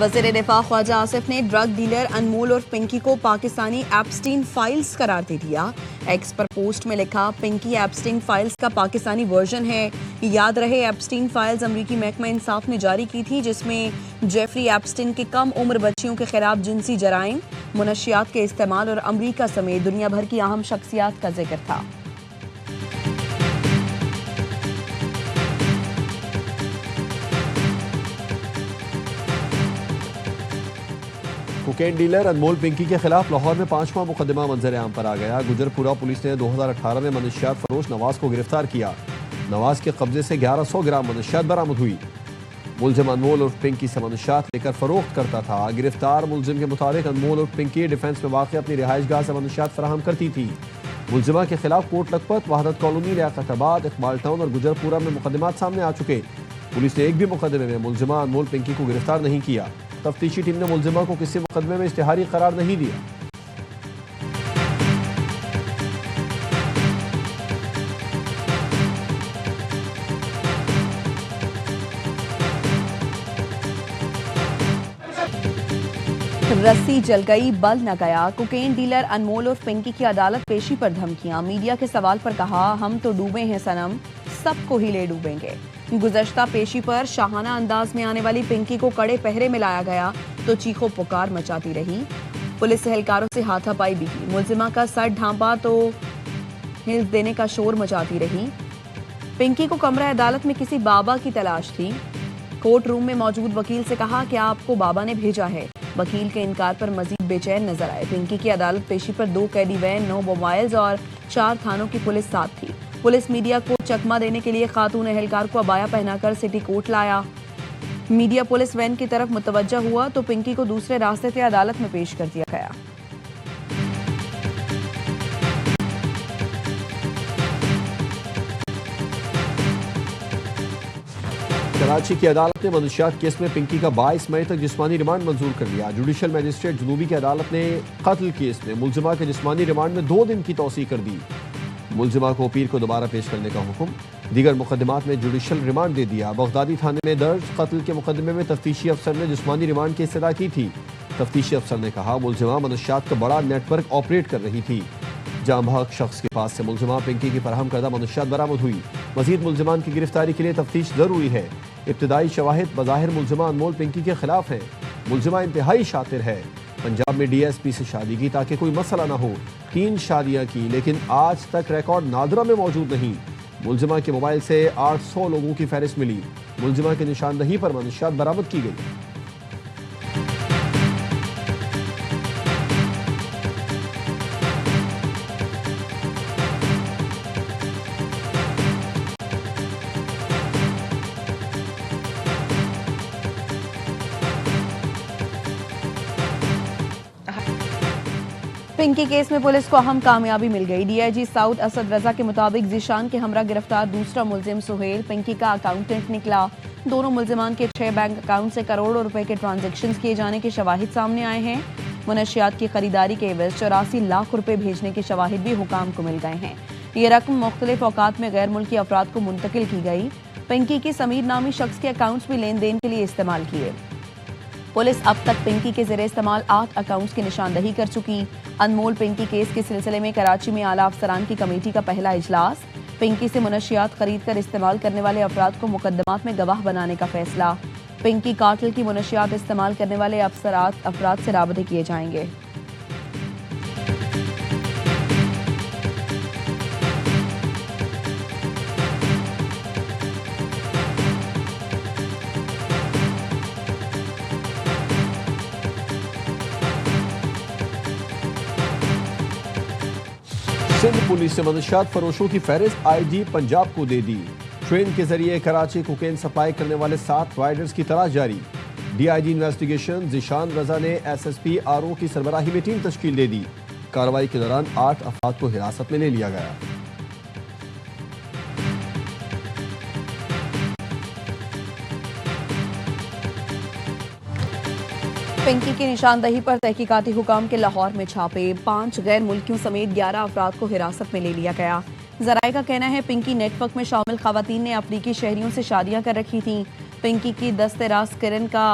वज़ीर दिफा ख्वाजा आसिफ ने ड्रग डीलर अनमोल और पिंकी को पाकिस्तानी एप्स्टीन फाइल्स करार दे दिया। एक्स पर पोस्ट में लिखा, पिंकी एप्स्टीन फाइल्स का पाकिस्तानी वर्जन है। याद रहे, एप्स्टीन फाइल्स अमरीकी महकमा इंसाफ ने जारी की थी, जिसमें जेफरी एप्स्टीन की कम उम्र बच्चियों के खिलाफ जिनसी जराइम, मुनशियात के इस्तेमाल और अमरीका समेत दुनिया भर की अहम शख्सियात का जिक्र था। कोकेन डीलर अनमोल पिंकी के खिलाफ लाहौर में 5वां मुकदमा मंजर आम पर आ गया। गुजरपुरा पुलिस ने 2018 में मनशियात फरोश नवाज को गिरफ्तार किया। नवाज के कब्जे से 1100 ग्राम मनशियात बरामद हुई। मुलजिम अनमोल और पिंकी से मनशियात लेकर फरोख्त करता था। गिरफ्तार मुलजिम के मुताबिक अनमोल और पिंकी डिफेंस में वाक़ अपनी रिहाइशगाह से मनशियात फराहम करती थी। मुलजिमा के खिलाफ कोट लखपत, वहादत कॉलोनी, लियाकताबाद, इकबाल टाउन और गुजरपुरा में मुकदमात सामने आ चुके। पुलिस ने एक भी मुकदमे में मुलजिमा अनमोल पिंकी को गिरफ्तार नहीं किया। तफ्तीशी टीम ने मुलजिमा को किसी मुकदमे में इश्तिहारी करार नहीं दिया। रस्सी जल गई, बल न गया। कोकेन डीलर अनमोल और पिंकी की अदालत पेशी पर धमकियां। मीडिया के सवाल पर कहा, हम तो डूबे हैं सनम, सबको ही ले डूबेंगे। गुज़श्ता पेशी पर शाहाना अंदाज में आने वाली पिंकी को कड़े पहरे में लाया गया तो चीखों पुकार मचाती रही। पुलिस एहलकारों से हाथापाई भी की। मुलजिमा का सर ढांपा तो हिल्स देने का शोर मचाती रही। पिंकी को कमरा अदालत में किसी बाबा की तलाश थी। कोर्ट रूम में मौजूद वकील से कहा, क्या आपको बाबा ने भेजा है? वकील के इनकार पर मजीद बेचैन नजर आए। पिंकी की अदालत पेशी पर 2 कैदी वैन, 9 मोबाइल्स और 4 थानों की पुलिस साथ थी। पुलिस मीडिया को चकमा देने के लिए खातून एहलकार को अबाया पहनाकर सिटी कोर्ट लाया। मीडिया पुलिस वैन की तरफ मुतवज्जा हुआ तो पिंकी को दूसरे रास्ते से अदालत में पेश कर दिया गया। कराची की अदालत ने मनशियात केस में पिंकी का 22 मई तक जिस्मानी रिमांड मंजूर कर लिया। जुडिशल मजिस्ट्रेट जुनूबी की अदालत ने कत्ल केस में मुलजिमा के जिस्मानी रिमांड में 2 दिन की तौसीह कर दी। मुलजिमा को पीर को दोबारा पेश करने का हुक्म। दीगर मुकदमात में जुडिशल रिमांड दे दिया। बगदादी थाने में दर्ज कत्ल के मुकदमे में तफ्तीशी अफसर ने जिस्मानी रिमांड की इस्तदा की थी। तफ्तीशी अफसर ने कहा, मुलजिमा मनशियात का बड़ा नेटवर्क ऑपरेट कर रही थी। जाम बहक शख्स के पास से मुलजिमा पिंकी की फराहम करदा मनशियात बरामद हुई। मजीद मुलजिमान की गिरफ्तारी के लिए तफ्तीश जरूरी है। इब्तदाई शवाहिद बज़ाहिर मुलजिमा अनमोल पिंकी के खिलाफ है। मुलजिमा इंतहाई शातिर है। पंजाब में DSP से शादी की ताकि कोई मसला ना हो। 3 शादियां की, लेकिन आज तक रिकॉर्ड नादरा में मौजूद नहीं। मुलजिमा के मोबाइल से 800 लोगों की फहरिस्त मिली। मुलजिमा की निशानदही पर मनशियात बरामद की गई। पिंकी केस में पुलिस को अहम कामयाबी मिल गई। DIG साउथ असद रजा के मुताबिक जीशान के हमरा गिरफ्तार दूसरा मुलजिम सुहेल पिंकी का अकाउंटेंट निकला। दोनों मुलजिमान के 6 बैंक अकाउंट से करोड़ों रुपए के ट्रांजैक्शंस किए जाने के शवाहिद सामने आए हैं। मुनशियात की खरीदारी के एवज 84 लाख रुपए भेजने के शवाहिद भी हुकाम को मिल गए हैं। ये रकम मुख्तलिफ औकात में गैर मुल्की अफराद को मुंतकिल की गई। पिंकी की समीर नामी शख्स के अकाउंट्स भी लेन देन के लिए इस्तेमाल किए। पुलिस अब तक पिंकी के ज़रिए इस्तेमाल 8 अकाउंट्स की निशानदही कर चुकी। अनमोल पिंकी केस के सिलसिले में कराची में आला अफसरान की कमेटी का पहला इजलास। पिंकी से मुनशियात खरीद कर इस्तेमाल करने वाले अफराद को मुकदमात में गवाह बनाने का फैसला। पिंकी कातिल की मुनशियात इस्तेमाल करने वाले अफराद से राबते किए जाएंगे। सिंध पुलिस ने मनशियात फरोशों की फहरिस्त IG पंजाब को दे दी। ट्रेन के जरिए कराची कोकेन सप्लाई करने वाले 7 राइडर्स की तलाश जारी। DIG इन्वेस्टिगेशन जीशान रजा ने SSP RO की सरबराही में टीम तश्कील दे दी। कार्रवाई के दौरान 8 अफराद को हिरासत में ले लिया गया। पिंकी की निशानदही पर तहकीकाती हुकाम के लाहौर में छापे। 5 गैर मुल्कियों समेत 11 अफराद को हिरासत में ले लिया गया। जराये का कहना है पिंकी नेटवर्क में शामिल खवातीन ने अफ्रीकी शहरियों से शादियां कर रखी थीं। पिंकी की दस्ते रास किरण का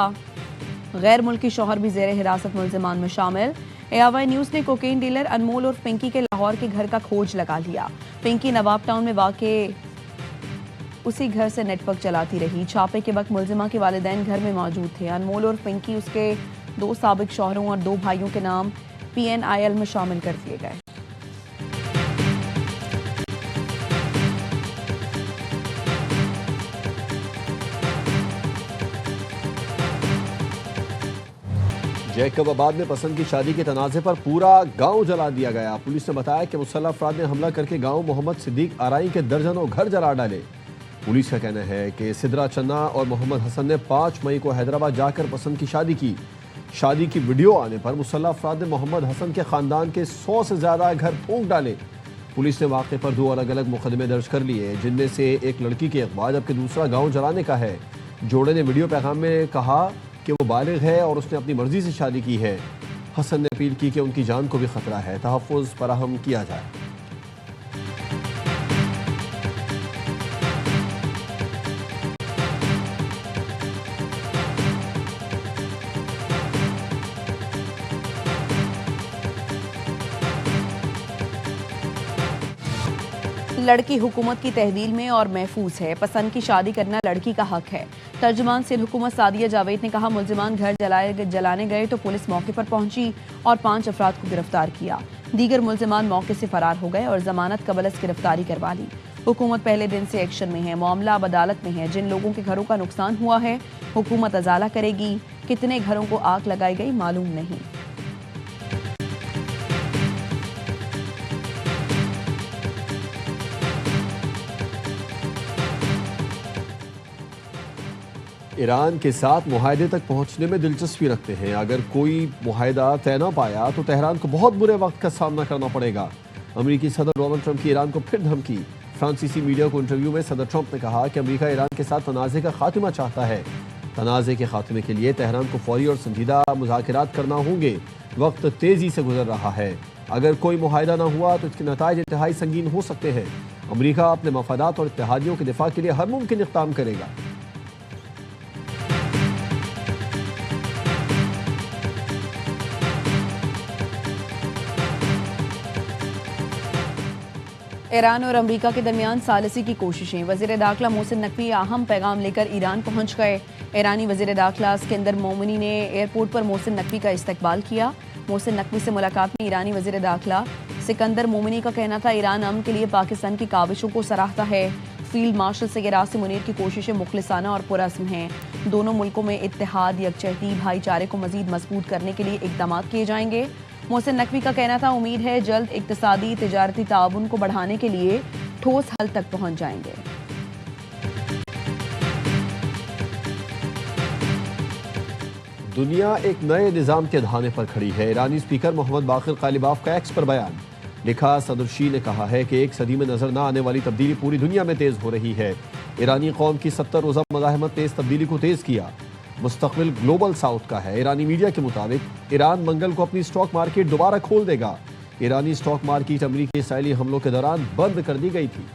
गैर मुल्की शौहर भी जेर हिरासत मुल्जिमान में शामिल। ARY न्यूज ने कोकेन डीलर अनमोल और पिंकी के लाहौर के घर का खोज लगा लिया। पिंकी नवाब टाउन में वाक़े उसी घर से नेटवर्क चलाती रही। छापे के वक्त मुल्जिमा के वालिदैन घर में मौजूद थे। अनमोल और पिंकी उसके 2 साबिक शौहरों और 2 भाइयों के नाम PNIL में शामिल कर दिए गए। जैकबाबाद में पसंद की शादी के तनाज़े पर पूरा गांव जला दिया गया। पुलिस ने बताया कि मुसल्लह अफराद ने हमला करके गांव मोहम्मद सिद्दीक आराई के दर्जनों घर जला डाले। पुलिस का कहना है कि सिद्रा चन्ना और मोहम्मद हसन ने 5 मई को हैदराबाद जाकर पसंद की शादी की। शादी की वीडियो आने पर मुसल्लह अफराद ने मोहम्मद हसन के खानदान के 100 से ज़्यादा घर फूंक डाले। पुलिस ने वाक़े पर 2 अलग अलग मुकदमे दर्ज कर लिए, जिनमें से एक लड़की के अगवा जबकि दूसरा गाँव जलाने का है। जोड़े ने वीडियो पैगाम में कहा कि वो बालिग है और उसने अपनी मर्जी से शादी की है। हसन ने अपील की कि उनकी जान को भी खतरा है, तहफ़्फ़ुज़ फराहम किया जाए। लड़की हुकूमत की तहवील में और महफूज है। पसंद की शादी करना लड़की का हक है। तर्जुमान सिंध हुकूमत सादिया जावेद ने कहा, मुल्जिमान घर जलाने गए तो पुलिस मौके पर पहुंची और 5 अफराद को गिरफ्तार किया। दीगर मुल्जिमान मौके से फरार हो गए और जमानत कबल गिरफ्तारी करवा ली। हुकूमत पहले दिन से एक्शन में है। मामला अब अदालत में है। जिन लोगों के घरों का नुकसान हुआ है हुकूमत अजाला करेगी। कितने घरों को आग लगाई गई मालूम नहीं। ईरान के साथ मुआहदे तक पहुंचने में दिलचस्पी रखते हैं। अगर कोई मुआहदा तय न पाया तो तेहरान को बहुत बुरे वक्त का सामना करना पड़ेगा। अमेरिकी सदर डोनाल्ड ट्रंप की ईरान को फिर धमकी। फ्रांसीसी मीडिया को इंटरव्यू में सदर ट्रंप ने कहा कि अमेरिका ईरान के साथ तनाज़े का खात्मा चाहता है। तनाज़े के खात्मे के लिए तेहरान को फौरी और संजीदा मुज़ाकरात करना होंगे। वक्त तेज़ी से गुजर रहा है। अगर कोई मुआहदा न हुआ तो इसके नताइज इंतहाई संगीन हो सकते हैं। अमेरिका अपने मफादात और इत्तेहादियों के दिफा के लिए हर मुमकिन इक़दाम करेगा। ईरान और अमेरिका के दरमियान सालिसी की कोशिशें। वज़ीर दाखिला मोहसिन नकवी अहम पैगाम लेकर ईरान पहुंच गए। ईरानी वज़ीर दाखिला सिकंदर मोमिनी ने एयरपोर्ट पर मोहसिन नकवी का इस्तकबाल किया। मोहसिन नकवी से मुलाकात में ईरानी वज़ीर दाखिला सिकंदर मोमिनी का कहना था, ईरान अमन के लिए पाकिस्तान की काविशों को सराहता है। फील्ड मार्शल सैयद आसिम मुनीर की कोशिशें मुखलिसाना और पुरअज़्म हैं। दोनों मुल्कों में इत्तेहाद, यकजहती, भाईचारे को मज़ीद मजबूत करने के लिए इक़दाम किए जाएंगे। मोहसिन नकवी का कहना था, उम्मीद है जल्द इक़्तिसादी तिजारती ताउन को बढ़ाने के लिए ठोस हल तक पहुंच जाएंगे। दुनिया एक नए निज़ाम के धाने पर खड़ी है। ईरानी स्पीकर मोहम्मद बाक़िर ग़ालिबाफ का एक्स पर बयान। लिखा, सदर शी ने कहा है कि एक सदी में नजर न आने वाली तब्दीली पूरी दुनिया में तेज हो रही है। ईरानी कौम की 70 रोज़ा मज़ाहमत ने इस तब्दीली को तेज किया। मुस्तक़बिल ग्लोबल साउथ का है। ईरानी मीडिया के मुताबिक ईरान मंगल को अपनी स्टॉक मार्केट दोबारा खोल देगा। ईरानी स्टॉक मार्केट अमेरिकी इसराइली हमलों के दौरान बंद कर दी गई थी।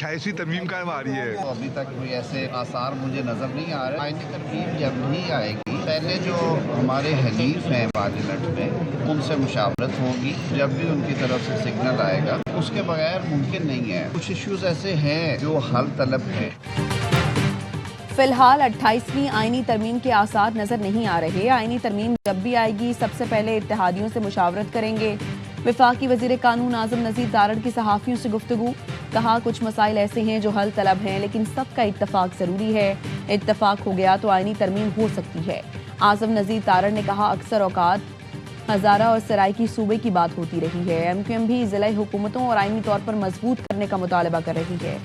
ऐसी तरमीम का आ रही है। तो अभी तक कोई ऐसे आसार मुझे नजर नहीं आ रहे। आईनी तरमीम जब भी आएगी, पहले जो हमारे हलीफ हैं पार्लियामेंट में उनसे मुशावरत होगी। जब भी उनकी तरफ से सिग्नल आएगा, उसके बगैर मुमकिन नहीं है। कुछ इश्यूज ऐसे हैं जो हल तलब है। फिलहाल 28वीं आईनी तरमीम के आसार नजर नहीं आ रहे। आईनी तरमीम जब भी आएगी सबसे पहले इत्तेहादियों से मुशावरत करेंगे। वफाकी वज़ीर कानून आज़म नज़ीर तारड़ की सहाफ़ियों से गुफ्तगू। कहा, कुछ मसाइल ऐसे हैं जो हल तलब हैं, लेकिन सबका इत्तफाक ज़रूरी है। इत्तफाक हो गया तो आईनी तरमीम हो सकती है। आज़म नज़ीर तारड़ ने कहा, अक्सर औकात हज़ारा और सराइकी सूबे की बात होती रही है। MQM भी ज़िला हुकूमतों और आईनी तौर पर मजबूत करने का मुतालबा कर रही है।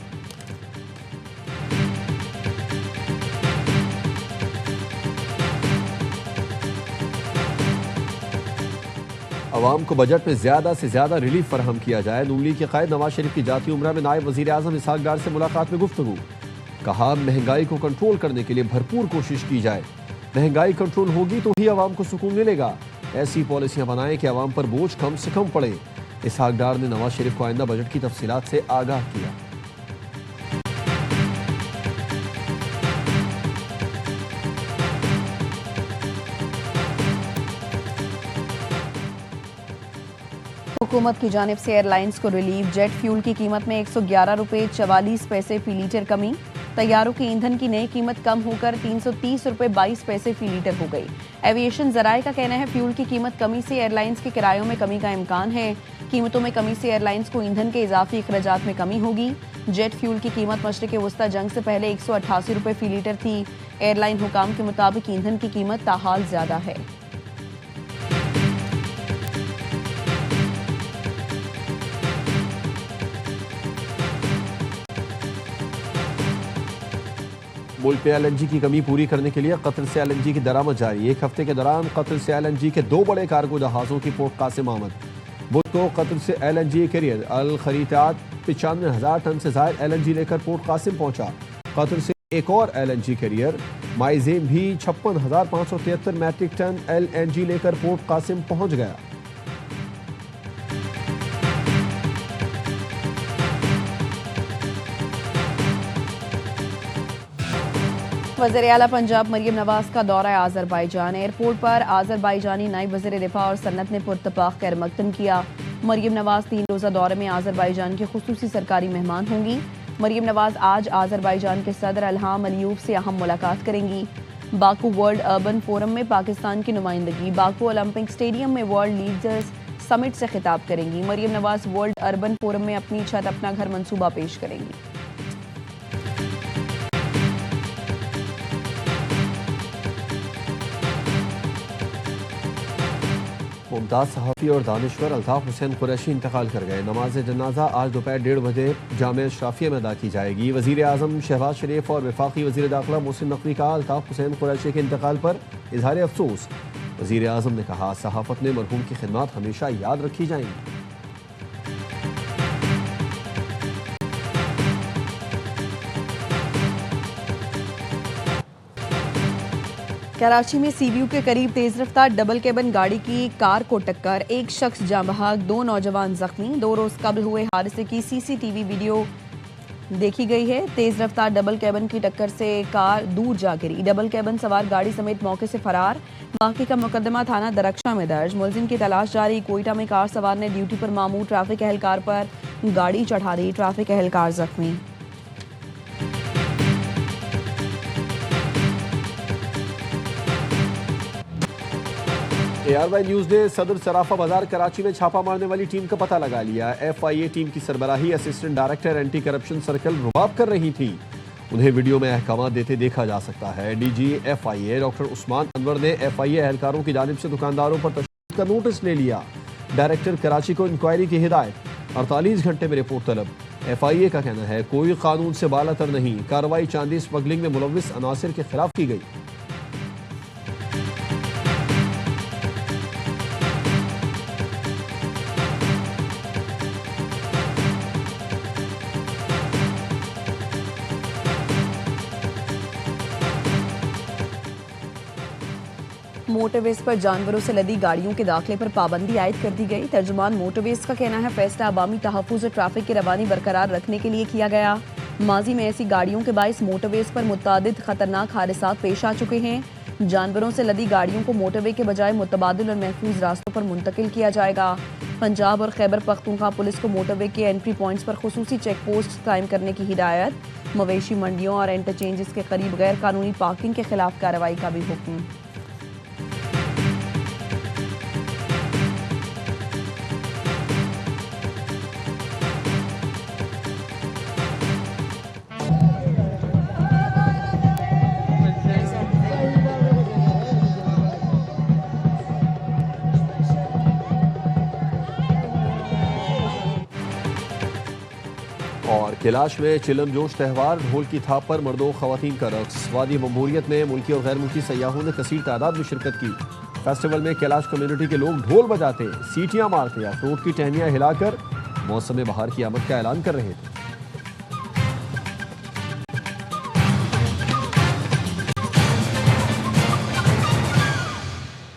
अवाम को बजट में ज़्यादा से ज़्यादा रिलीफ फराहम किया जाए। नून लीग के कायद नवाज शरीफ की जाती उम्रा में नायब वज़ीर आज़म इसहाक डार से मुलाकात में गुफ्तगू। कहा, महंगाई को कंट्रोल करने के लिए भरपूर कोशिश की जाए। महंगाई कंट्रोल होगी तो ही अवाम को सुकून मिलेगा। ऐसी पॉलिसियाँ बनाएं कि अवाम पर बोझ कम से कम पड़े। इसहाक डार ने नवाज शरीफ को आइंदा बजट की तफसीलात से आगाह किया। हुकूमत की जानिब से एयरलाइंस को रिलीफ, जेट फ्यूल की कीमत में 111 रुपये 44 पैसे फी लीटर कमी, तैयारों की ईंधन की नई कीमत कम होकर 330 रुपये 22 पैसे फी लीटर हो गई। एविएशन जराये का कहना है फ्यूल की कीमत कमी से एयरलाइंस के किरायों में कमी का इम्कान है। कीमतों में कमी से एयरलाइंस को ईंधन के इजाफी अखराजात में कमी होगी। जेट फ्यूल की कीमत मशरिक़ वस्ता जंग से पहले 188 रुपये फी लीटर थी। एयरलाइन हुकाम के मुताबिक ईंधन की कीमत ताहाल ज्यादा है। मुल्क में LNG की कमी पूरी करने के लिए कतर से LNG की दरामद जारी। एक हफ्ते के दौरान कतर से LNG के 2 बड़े कार्गो जहाज़ों की पोर्ट कासिम आमद। बुध को कतर से LNG कैरियर अल खरीदात 95,000 टन से ज़ायद LNG लेकर पोर्ट कासिम पहुंचा। कतर से एक और LNG कैरियर माइजेम भी 56,573 मैट्रिक टन LNG लेकर पोर्ट कासिम पहुंच गया। वज़ीर आला पंजाब मरियम नवाज का दौरा आज़रबाईजान। एयरपोर्ट पर आज़रबाईजानी नायब वज़ीर दिफा और सनत ने पुरतपाक खैर मकदम किया। मरियम नवाज 3 रोज़ा दौरे में आज़रबाईजान की खुसूसी सरकारी मेहमान होंगी। मरियम नवाज आज आज़रबाईजान के सदर इल्हाम अलीयूब से अहम मुलाकात करेंगी। बाकू वर्ल्ड अर्बन फोरम में पाकिस्तान की नुमाइंदगी। बाकू ओलंपिक स्टेडियम में वर्ल्ड लीडर्स समिट से खिताब करेंगी। Maryam Nawaz World Urban Forum में अपनी छत अपना घर मंसूबा पेश करेंगी। मुमताज़ सहाफ़ी और दानिश्वर अल्ताफ़ हुसैन कुरैशी इंतकाल कर गए। नमाज जनाजा आज दोपहर 1:30 बजे जामे अशराफिया में अदा की जाएगी। वज़ीर आज़म शहबाज शरीफ और वफाकी वज़ीर दाखिला मोहसिन नकवी का अल्ताफ़ हुसैन कुरैशी के इंतकाल पर इजहार अफसोस। वज़ीर आज़म ने कहा सहाफ़त में मरहूम की खिदमत हमेशा याद रखी जाएंगी। कराची में सीबीयू के करीब तेज रफ्तार डबल केबन गाड़ी की कार को टक्कर, एक शख्स जाँ बहक, 2 नौजवान जख्मी। 2 रोज कबल हुए हादसे की सीसीटीवी वीडियो देखी गई है। तेज रफ्तार डबल केबन की टक्कर से कार दूर जा गिरी। डबल केबन सवार गाड़ी समेत मौके से फरार। बाकी का मुकदमा थाना दरख्शा में दर्ज। मुलजिम की तलाश जारी। कोयटा में कार सवार ने ड्यूटी पर मामूर ट्रैफिक एहलकार पर गाड़ी चढ़ा दी, ट्रैफिक एहलकार जख्मी। ARY न्यूज़ ने सदर सराफा बाजार कराची में छापा मारने वाली टीम का पता लगा लिया। FIA टीम की सरबराही assistant director anti corruption circle रुबाब कर रही थी। उन्हें वीडियो में अहकाम देते देखा जा सकता है। DG FIA doctor Usman Anwar ने FIA एहलकारों की जानिब से दुकानदारों पर तशद्दुद का नोटिस ले लिया। डायरेक्टर कराची को इंक्वायरी की हिदायत। 48 घंटे में रिपोर्ट तलब। FIA का कहना है कोई कानून से बालातर नहीं। कार्रवाई चांदी स्मगलिंग में मुलव्विस अनासिर के खिलाफ की गई। मोटरवेज पर जानवरों से लदी गाड़ियों के दाखिले पर पाबंदी आयद कर दी गई। तर्जुमान मोटरवेज का कहना है फैसला अवामी तहफ़्फ़ुज़ और ट्रैफिक की रवानी बरकरार रखने के लिए किया गया। माजी में ऐसी गाड़ियों के बाइस मोटरवेज पर मुतअद्दिद खतरनाक हादसात पेश आ चुके हैं। जानवरों से लदी गाड़ियों को मोटरवे के बजाय मुतबादिल और महफूज रास्तों पर मुंतकिल किया जाएगा। पंजाब और खैबर पख्तूनख्वा पुलिस को मोटरवे के एंट्री पॉइंट्स पर खुसूसी चेक पोस्ट कायम करने की हिदायत। मवेशी मंडियों और इंटरचेंजेस के करीब गैर कानूनी पार्किंग के खिलाफ कार्रवाई का भी हुक्म। और कैलाश में चिलम जोश त्यौहार, ढोल की थाप पर मर्दों खवातीन का रक्स। वादी ममहूरियत में मुल्की और गैर मुल्की सयाहों ने कसीर तादाद में शिरकत की। फेस्टिवल में कैलाश कम्युनिटी के लोग ढोल बजाते, सीटियां मारते, अखरोट की टहनियां हिलाकर मौसम बहार की आमद का ऐलान कर रहे थे।